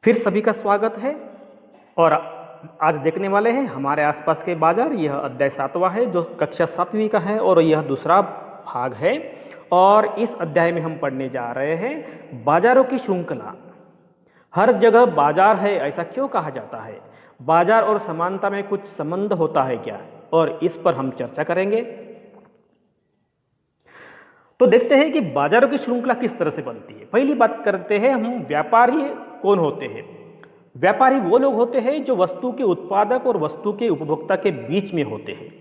फिर सभी का स्वागत है। और आज देखने वाले हैं हमारे आसपास के बाजार। यह अध्याय 7वां है जो कक्षा 7वीं का है और यह दूसरा भाग है। और इस अध्याय में हम पढ़ने जा रहे हैं बाजारों की श्रृंखला। हर जगह बाजार है ऐसा क्यों कहा जाता है? बाजार और समानता में कुछ संबंध होता है क्या? और इस पर हम चर्चा करेंगे। तो देखते हैं कि बाजारों की श्रृंखला किस तरह से बनती है। पहली बात करते हैं हम, व्यापारी कौन होते हैं? व्यापारी वो लोग होते हैं जो वस्तु के उत्पादक और वस्तु के उपभोक्ता के बीच में होते हैं।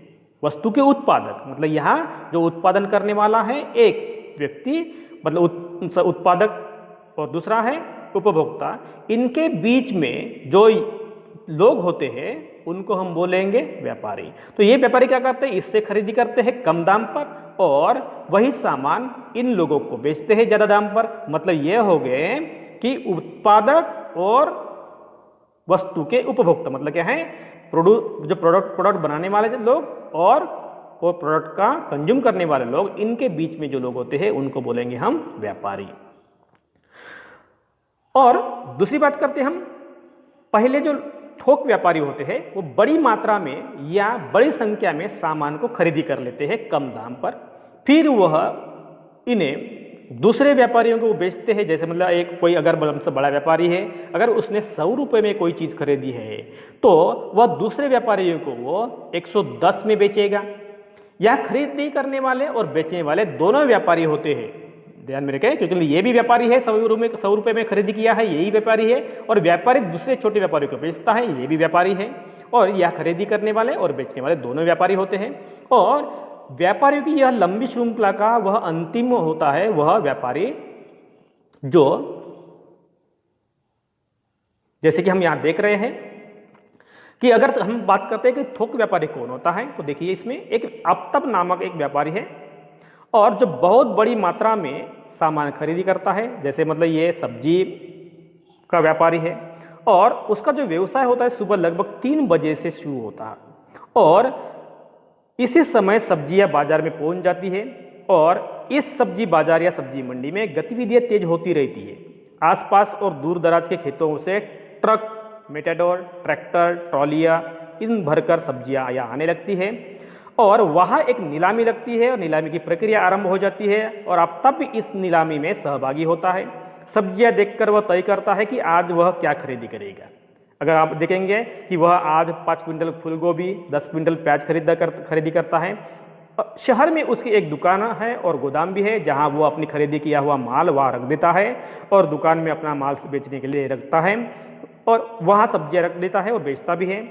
वस्तु के उत्पादक मतलब यहाँ जो उत्पादन करने वाला है एक व्यक्ति, मतलब उत्पादक, और दूसरा है उपभोक्ता। इनके बीच में जो लोग होते हैं उनको हम बोलेंगे व्यापारी। तो ये व्यापारी क्या करते हैं? इससे खरीदी करते हैं कम दाम पर और वही सामान इन लोगों को बेचते हैं ज़्यादा दाम पर। मतलब ये हो गए कि उत्पादक और वस्तु के उपभोक्ता, मतलब क्या है, जो प्रोडक्ट बनाने वाले लोग और वो प्रोडक्ट का कंज्यूम करने वाले लोग, इनके बीच में जो लोग होते हैं उनको बोलेंगे हम व्यापारी। और दूसरी बात करते हैं हम, पहले जो थोक व्यापारी होते हैं वो बड़ी मात्रा में या बड़ी संख्या में सामान को खरीदी कर लेते हैं कम दाम पर। फिर वह इन्हें दूसरे व्यापारियों को बेचते हैं। जैसे मतलब एक कोई अगर हमसे बड़ा व्यापारी है, अगर उसने 100 रुपये में कोई चीज़ खरीदी है तो वह दूसरे व्यापारियों को वो 110 में बेचेगा। या खरीदी करने वाले और बेचने वाले दोनों व्यापारी होते हैं, ध्यान में रखें, क्योंकि ये भी व्यापारी है, 100 रुपये में खरीदी किया है, यही व्यापारी है। और व्यापारी दूसरे छोटे व्यापारी को बेचता है, ये भी व्यापारी है। और यह खरीदी करने वाले और बेचने वाले दोनों व्यापारी होते हैं। और व्यापारियों की यह लंबी श्रृंखला का वह अंतिम होता है वह व्यापारी जो, जैसे कि हम यहां देख रहे हैं कि अगर हम बात करते हैं कि थोक व्यापारी कौन होता है, तो देखिए इसमें एक आप्तब नामक एक व्यापारी है और जो बहुत बड़ी मात्रा में सामान खरीदी करता है। जैसे मतलब ये सब्जी का व्यापारी है और उसका जो व्यवसाय होता है सुबह लगभग 3 बजे से शुरू होता है और इसी समय सब्जियां बाजार में पहुंच जाती है। और इस सब्जी बाजार या सब्जी मंडी में गतिविधियां तेज होती रहती है। आसपास और दूर दराज के खेतों से ट्रक, मेटाडोर, ट्रैक्टर, ट्रॉलियां इन भरकर सब्जियां यहाँ आने लगती है और वहाँ एक नीलामी लगती है और नीलामी की प्रक्रिया आरंभ हो जाती है और आप तब इस नीलामी में सहभागी होता है। सब्जियां देखकर वह तय करता है कि आज वह क्या खरीदी करेगा। अगर आप देखेंगे कि वह आज 5 क्विंटल फूलगोभी, 10 क्विंटल प्याज खरीदी करता है। शहर में उसकी एक दुकान है और गोदाम भी है जहां वो अपनी खरीदी किया हुआ माल वहाँ रख देता है और दुकान में अपना माल बेचने के लिए रखता है और वहाँ सब्जियां रख देता है और बेचता भी है।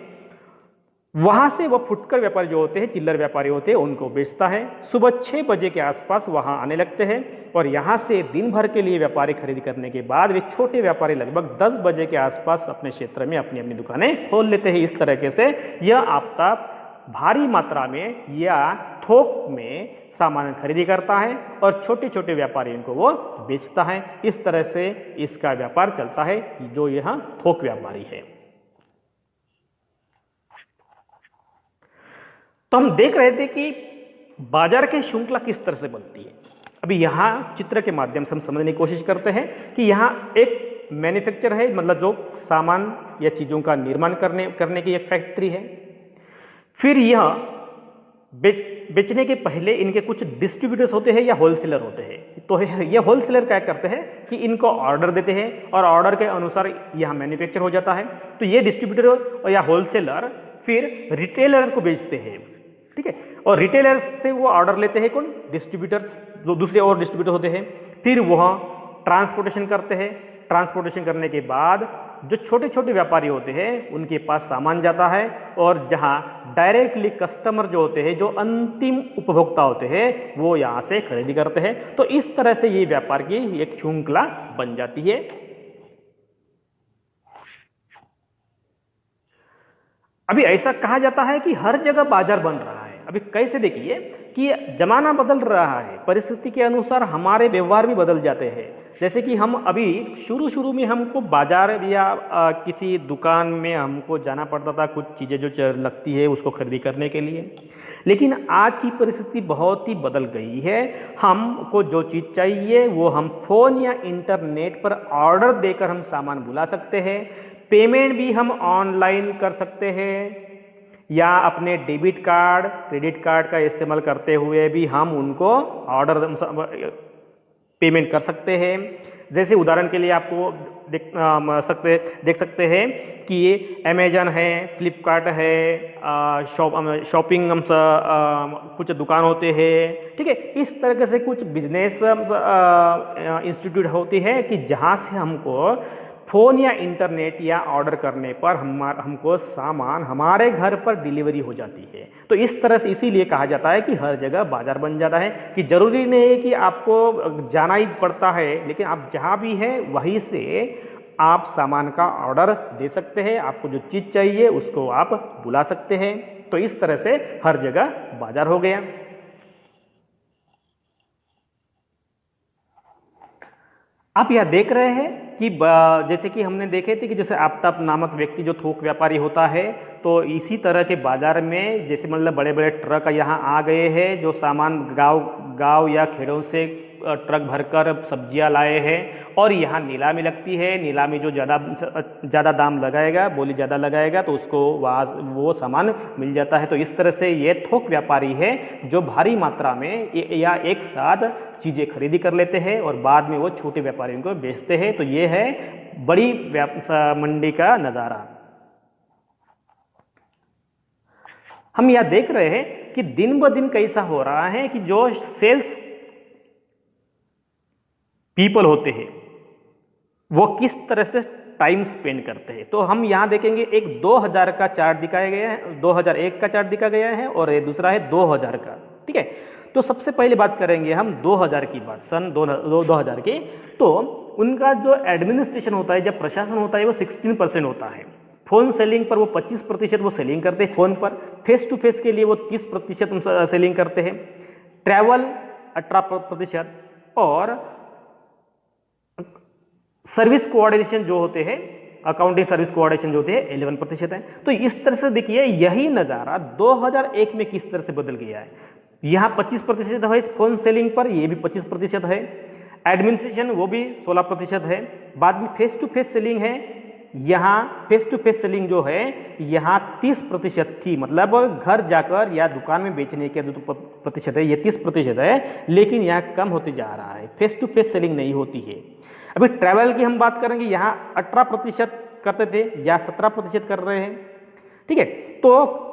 वहां से वह फुटकर व्यापारी जो होते हैं, चिल्लर व्यापारी होते हैं, उनको बेचता है। सुबह 6 बजे के आसपास वहां आने लगते हैं और यहां से दिन भर के लिए व्यापारी खरीदी करने के बाद वे छोटे व्यापारी लगभग 10 बजे के आसपास अपने क्षेत्र में अपनी अपनी दुकानें खोल लेते हैं। इस तरीके से यह आपका भारी मात्रा में या थोक में सामान खरीदी करता है और छोटे छोटे व्यापारियों को वो बेचता है। इस तरह से इसका व्यापार चलता है जो यह थोक व्यापारी है। तो हम देख रहे थे कि बाजार की श्रृंखला किस तरह से बनती है। अभी यहाँ चित्र के माध्यम से हम समझने की कोशिश करते हैं कि यहाँ एक मैन्युफैक्चर है, मतलब जो सामान या चीज़ों का निर्माण करने की एक फैक्ट्री है। फिर यह बेचने के पहले इनके कुछ डिस्ट्रीब्यूटर्स होते हैं या होलसेलर होते हैं। तो ये होलसेलर क्या करते हैं कि इनको ऑर्डर देते हैं और ऑर्डर के अनुसार यहाँ मैन्युफैक्चर हो जाता है। तो ये डिस्ट्रीब्यूटर या होलसेलर फिर रिटेलर को बेचते हैं, ठीक है। और रिटेलर से वो ऑर्डर लेते हैं कौन? डिस्ट्रीब्यूटर्स, जो दूसरे और डिस्ट्रीब्यूटर होते हैं। फिर वह ट्रांसपोर्टेशन करते हैं। ट्रांसपोर्टेशन करने के बाद जो छोटे छोटे व्यापारी होते हैं उनके पास सामान जाता है और जहां डायरेक्टली कस्टमर जो होते हैं, जो अंतिम उपभोक्ता होते हैं, वो यहाँ से खरीदी करते हैं। तो इस तरह से ये व्यापार की एक श्रृंखला बन जाती है। अभी ऐसा कहा जाता है कि हर जगह बाजार बन रहा है। अभी कैसे देखिए कि जमाना बदल रहा है, परिस्थिति के अनुसार हमारे व्यवहार भी बदल जाते हैं। जैसे कि हम अभी शुरू में हमको बाजार या किसी दुकान में हमको जाना पड़ता था कुछ चीज़ें जो लगती है उसको खरीदी करने के लिए, लेकिन आज की परिस्थिति बहुत ही बदल गई है। हमको जो चीज़ चाहिए वो हम फ़ोन या इंटरनेट पर ऑर्डर देकर हम सामान बुला सकते हैं। पेमेंट भी हम ऑनलाइन कर सकते हैं या अपने डेबिट कार्ड क्रेडिट कार्ड का इस्तेमाल करते हुए भी हम उनको ऑर्डर पेमेंट कर सकते हैं। जैसे उदाहरण के लिए आपको देख सकते हैं कि ये अमेजन है, फ्लिपकार्ट है, शॉपिंग कुछ दुकान होते हैं, ठीक है। इस तरह से कुछ बिजनेस इंस्टीट्यूट होती है कि जहाँ से हमको फ़ोन या इंटरनेट या ऑर्डर करने पर हमको सामान हमारे घर पर डिलीवरी हो जाती है। तो इस तरह से इसीलिए कहा जाता है कि हर जगह बाजार बन जाता है, कि ज़रूरी नहीं है कि आपको जाना ही पड़ता है, लेकिन आप जहाँ भी हैं वहीं से आप सामान का ऑर्डर दे सकते हैं। आपको जो चीज़ चाहिए उसको आप बुला सकते हैं। तो इस तरह से हर जगह बाजार हो गया। आप यह देख रहे हैं कि जैसे कि हमने देखे थे कि जैसे आफ्ताब नामक व्यक्ति जो थोक व्यापारी होता है, तो इसी तरह के बाजार में जैसे मतलब बड़े बड़े ट्रक यहाँ आ गए हैं जो सामान गांव या खेड़ों से ट्रक भरकर सब्जियां लाए हैं और यहाँ नीलामी लगती है। नीलामी जो ज़्यादा दाम लगाएगा, बोली ज़्यादा लगाएगा, तो उसको वो सामान मिल जाता है। तो इस तरह से ये थोक व्यापारी है जो भारी मात्रा में या एक साथ चीज़ें खरीदी कर लेते हैं और बाद में वो छोटे व्यापारियों को बेचते हैं। तो ये है बड़ी मंडी का नज़ारा। हम यह देख रहे हैं कि दिन ब दिन कैसा हो रहा है कि जो सेल्स पीपल होते हैं वो किस तरह से टाइम स्पेंड करते हैं। तो हम यहाँ देखेंगे एक 2000 का चार्ट दिखाया गया है, 2001 का चार्ट दिखाया गया है और ये दूसरा है 2000 का, ठीक है। तो सबसे पहले बात करेंगे हम 2000 की बात, सन 2000 की। तो उनका जो एडमिनिस्ट्रेशन होता है, जब प्रशासन होता है, वो 16% होता है। फ़ोन सेलिंग पर वो 25% वो सेलिंग करते हैं फ़ोन पर। फेस टू फेस के लिए वो 30% सेलिंग करते हैं। ट्रैवल 18% और सर्विस कोऑर्डिनेशन जो होते हैं, अकाउंटिंग सर्विस कोऑर्डिनेशन जो होते हैं 11% है। तो इस तरह से देखिए यही नज़ारा 2001 में किस तरह से बदल गया है। यहाँ 25% है फ़ोन सेलिंग पर, ये भी 25% है। एडमिनिस्ट्रेशन वो भी 16% है। बाद में फेस टू फेस सेलिंग है, यहाँ फेस टू फेस सेलिंग जो है यहाँ 30% थी, मतलब घर जाकर या दुकान में बेचने के जो प्रतिशत है ये 30% है, लेकिन यहाँ कम होते जा रहा है, फेस टू फेस सेलिंग नहीं होती है। अभी ट्रैवल की हम बात करेंगे, यहाँ 18% करते थे या 17% कर रहे हैं, ठीक है। तो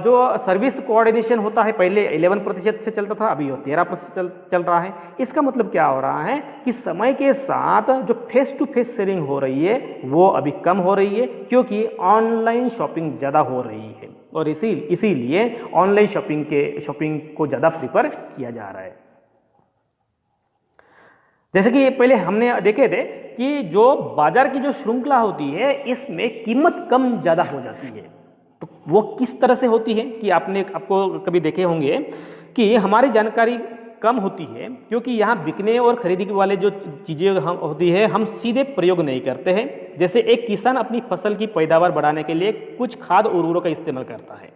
जो सर्विस कोऑर्डिनेशन होता है पहले 11% से चलता था, अभी 13% चल रहा है। इसका मतलब क्या हो रहा है कि समय के साथ जो फेस टू फेस सेलिंग हो रही है वो अभी कम हो रही है, क्योंकि ऑनलाइन शॉपिंग ज़्यादा हो रही है और इसीलिए ऑनलाइन शॉपिंग को ज़्यादा प्रीफर किया जा रहा है। जैसे कि पहले हमने देखे थे कि जो बाजार की जो श्रृंखला होती है इसमें कीमत कम ज़्यादा हो जाती है। तो वो किस तरह से होती है कि आपको कभी देखे होंगे कि हमारी जानकारी कम होती है, क्योंकि यहाँ बिकने और खरीदने वाले जो चीज़ें होती है हम सीधे प्रयोग नहीं करते हैं। जैसे एक किसान अपनी फसल की पैदावार बढ़ाने के लिए कुछ खाद उर्वरकों का इस्तेमाल करता है।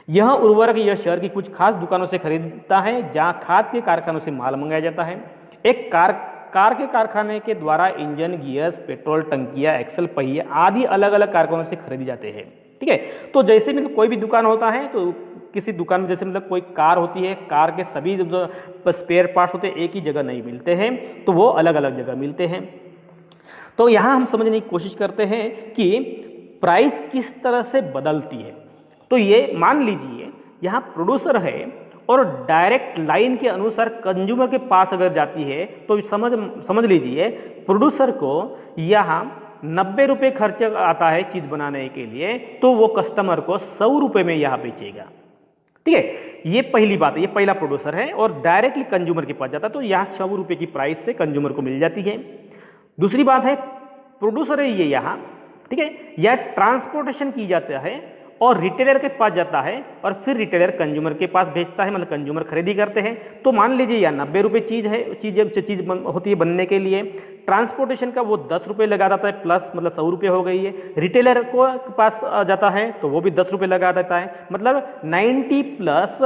यह उर्वरक यह शहर की कुछ खास दुकानों से खरीदता है जहाँ खाद के कारखानों से माल मंगाया जाता है। एक कार के कारखाने के द्वारा इंजन, गियर्स, पेट्रोल टंकियाँ, एक्सल पहिए आदि अलग अलग कारखानों से खरीदी जाते हैं, ठीक है। तो जैसे मतलब कोई भी दुकान होता है तो किसी दुकान में जैसे मतलब कोई कार होती है, कार के सभी जो स्पेयर पार्ट्स होते हैं एक ही जगह नहीं मिलते हैं, तो वो अलग अलग जगह मिलते हैं। तो यहाँ हम समझने की कोशिश करते हैं कि प्राइस किस तरह से बदलती है। तो ये मान लीजिए यहाँ प्रोड्यूसर है और डायरेक्ट लाइन के अनुसार कंज्यूमर के पास अगर जाती है तो समझ लीजिए प्रोड्यूसर को यहाँ 90 रुपये खर्च आता है चीज़ बनाने के लिए, तो वो कस्टमर को 100 रुपये में यहाँ बेचेगा, ठीक है। ये पहली बात है, ये पहला प्रोड्यूसर है और डायरेक्टली कंज्यूमर के पास जाता है, तो यहाँ 100 रुपये की प्राइस से कंज्यूमर को मिल जाती है। दूसरी बात है प्रोड्यूसर है ये यहाँ, ठीक है, यह ट्रांसपोर्टेशन की जाता है और रिटेलर के पास जाता है और फिर रिटेलर कंज्यूमर के पास भेजता है, मतलब कंज्यूमर खरीदी करते हैं। तो मान लीजिए यह 90 रुपये चीज़ है, चीज़ होती है बनने के लिए, ट्रांसपोर्टेशन का वो 10 रुपये लगा देता है प्लस, मतलब 100 रुपये हो गई है। रिटेलर को पास जाता है तो वो भी 10 रुपये लगा देता है, मतलब 90 प्लस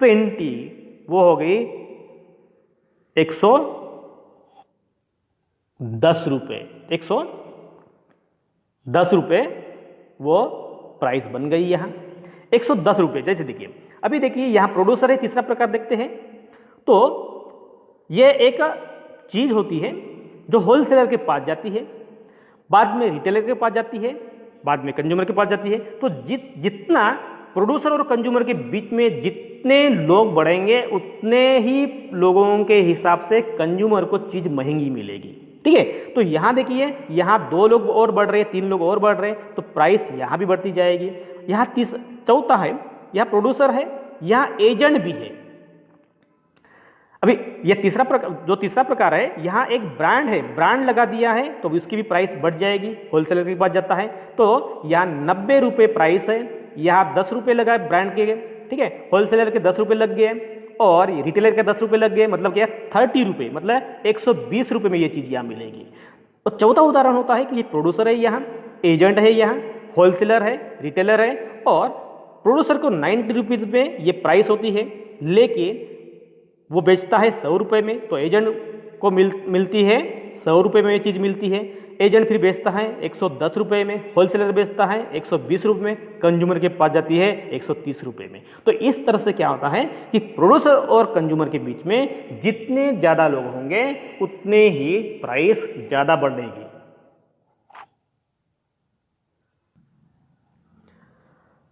20 वो हो गई 110 रुपये, 110 रुपये वो प्राइस बन गई यहाँ 110 रुपये। जैसे देखिए, अभी देखिए यहाँ प्रोड्यूसर है, तीसरा प्रकार देखते हैं। तो ये एक चीज होती है जो होलसेलर के पास जाती है, बाद में रिटेलर के पास जाती है, बाद में कंज्यूमर के पास जाती है। तो जितना प्रोड्यूसर और कंज्यूमर के बीच में जितने लोग बढ़ेंगे उतने ही लोगों के हिसाब से कंज्यूमर को चीज महंगी मिलेगी। ठीक है, तो यहां देखिए, यहां 2 लोग और बढ़ रहे हैं, 3 लोग और बढ़ रहे हैं, तो प्राइस यहां भी बढ़ती जाएगी। यहां चौथा है, यहां प्रोड्यूसर है, यहां एजेंट भी है। अभी ये तीसरा प्रकार है, यहाँ एक ब्रांड है, ब्रांड लगा दिया है तो उसकी भी प्राइस बढ़ जाएगी, होलसेलर के पास जाता है। तो यहाँ 90 रुपये प्राइस है, यहाँ 10 रुपये लगा है ब्रांड के, ठीक है, होलसेलर के 10 रुपये लग गए और रिटेलर के 10 रुपये लग गए, मतलब क्या 30 रुपये, मतलब 120 रुपये में ये चीज़ यहाँ मिलेगी। तो चौथा उदाहरण होता है कि ये प्रोड्यूसर है, यहाँ एजेंट है, यहाँ होलसेलर है, रिटेलर है, और प्रोड्यूसर को 90 रुपीज़ में ये प्राइस होती है, लेकिन वो बेचता है 100 रुपये में, तो एजेंट को मिलती है 100 रुपये में ये चीज़ मिलती है। एजेंट फिर बेचता है 110 रुपये में, होलसेलर बेचता है 120 रुपये में, कंज्यूमर के पास जाती है 130 रुपये में। तो इस तरह से क्या होता है कि प्रोड्यूसर और कंज्यूमर के बीच में जितने ज़्यादा लोग होंगे उतने ही प्राइस ज़्यादा बढ़ेगी।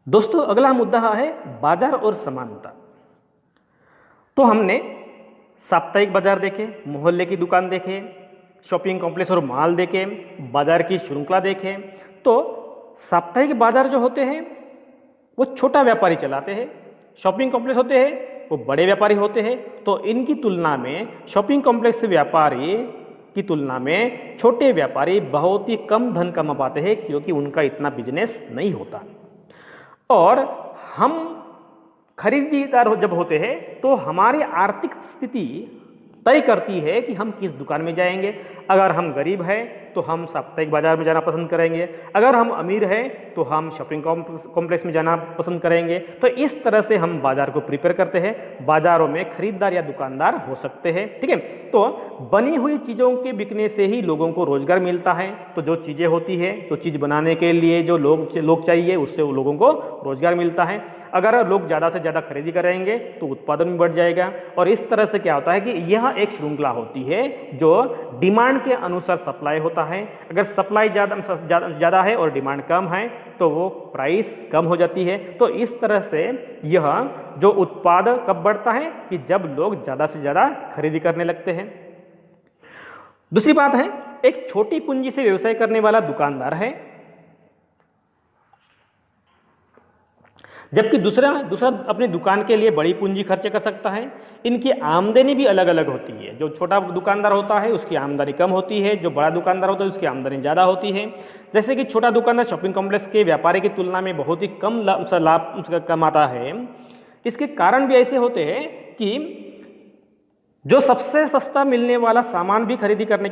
दोस्तों, अगला मुद्दा है बाजार और समानता। तो हमने साप्ताहिक बाजार देखे, मोहल्ले की दुकान देखे, शॉपिंग कॉम्प्लेक्स और मॉल देखे, बाजार की श्रृंखला देखे। तो साप्ताहिक बाजार जो होते हैं वो छोटा व्यापारी चलाते हैं, शॉपिंग कॉम्प्लेक्स होते हैं वो बड़े व्यापारी होते हैं। तो इनकी तुलना में शॉपिंग कॉम्प्लेक्स व्यापारी की तुलना में छोटे व्यापारी बहुत ही कम धन कमा पाते हैं, क्योंकि उनका इतना बिजनेस नहीं होता। और हम खरीदार जब होते हैं तो हमारी आर्थिक स्थिति तय करती है कि हम किस दुकान में जाएंगे। अगर हम गरीब हैं तो हम साप्ताहिक बाजार में जाना पसंद करेंगे, अगर हम अमीर हैं तो हम शॉपिंग कॉम्प्लेक्स में जाना पसंद करेंगे। तो इस तरह से हम बाजार को प्रिपेयर करते हैं, बाजारों में खरीदार या दुकानदार हो सकते हैं। ठीक है, तो बनी हुई चीज़ों के बिकने से ही लोगों को रोजगार मिलता है। तो जो चीज़ें होती है, जो चीज़ बनाने के लिए जो लोग चाहिए, उससे वो लोगों को रोजगार मिलता है। अगर लोग ज़्यादा से ज़्यादा खरीदी करेंगे तो उत्पादन भी बढ़ जाएगा। और इस तरह से क्या होता है कि यह एक श्रृंखला होती है जो डिमांड के अनुसार सप्लाई होता है। अगर सप्लाई ज़्यादा है और डिमांड कम है तो वो प्राइस कम हो जाती है। तो इस तरह से यह जो उत्पाद कब बढ़ता है कि जब लोग ज़्यादा से ज़्यादा खरीदी करने लगते हैं। दूसरी बात है, एक छोटी पूंजी से व्यवसाय करने वाला दुकानदार है, जबकि दूसरा अपनी दुकान के लिए बड़ी पूंजी खर्च कर सकता है। इनकी आमदनी भी अलग अलग होती है। जो छोटा दुकानदार होता है उसकी आमदनी कम होती है, जो बड़ा दुकानदार होता है उसकी आमदनी ज़्यादा होती है। जैसे कि छोटा दुकानदार शॉपिंग कॉम्प्लेक्स के व्यापारी की तुलना में बहुत ही कम लाभ कमाता है। इसके कारण भी ऐसे होते हैं कि जो सबसे सस्ता मिलने वाला सामान भी खरीदी करने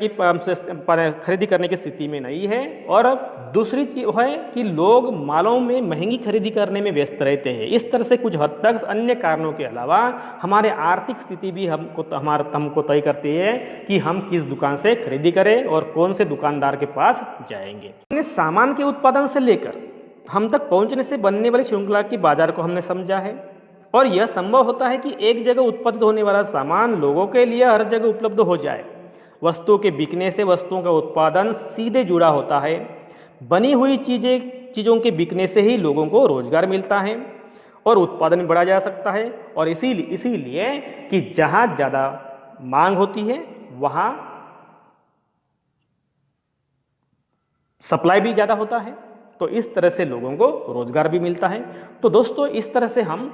की स्थिति में नहीं है। और दूसरी चीज है कि लोग मालों में महंगी खरीदी करने में व्यस्त रहते हैं। इस तरह से कुछ हद तक अन्य कारणों के अलावा हमारे आर्थिक स्थिति भी हमको तय करती है कि हम किस दुकान से खरीदी करें और कौन से दुकानदार के पास जाएंगे। अपने सामान के उत्पादन से लेकर हम तक पहुंचने से बनने वाली श्रृंखला की बाजार को हमने समझा है। और यह संभव होता है कि एक जगह उत्पादित होने वाला सामान लोगों के लिए हर जगह उपलब्ध हो जाए। वस्तुओं के बिकने से वस्तुओं का उत्पादन सीधे जुड़ा होता है। बनी हुई चीज़ों के बिकने से ही लोगों को रोजगार मिलता है और उत्पादन बढ़ा जा सकता है। और इसीलिए कि जहाँ ज़्यादा मांग होती है वहाँ सप्लाई भी ज़्यादा होता है। तो इस तरह से लोगों को रोजगार भी मिलता है। तो दोस्तों, इस तरह से हम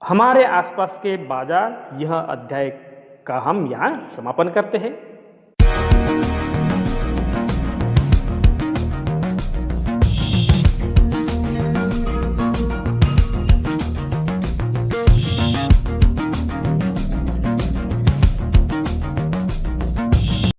हमारे आसपास के बाजार यह अध्याय का हम यहाँ समापन करते हैं।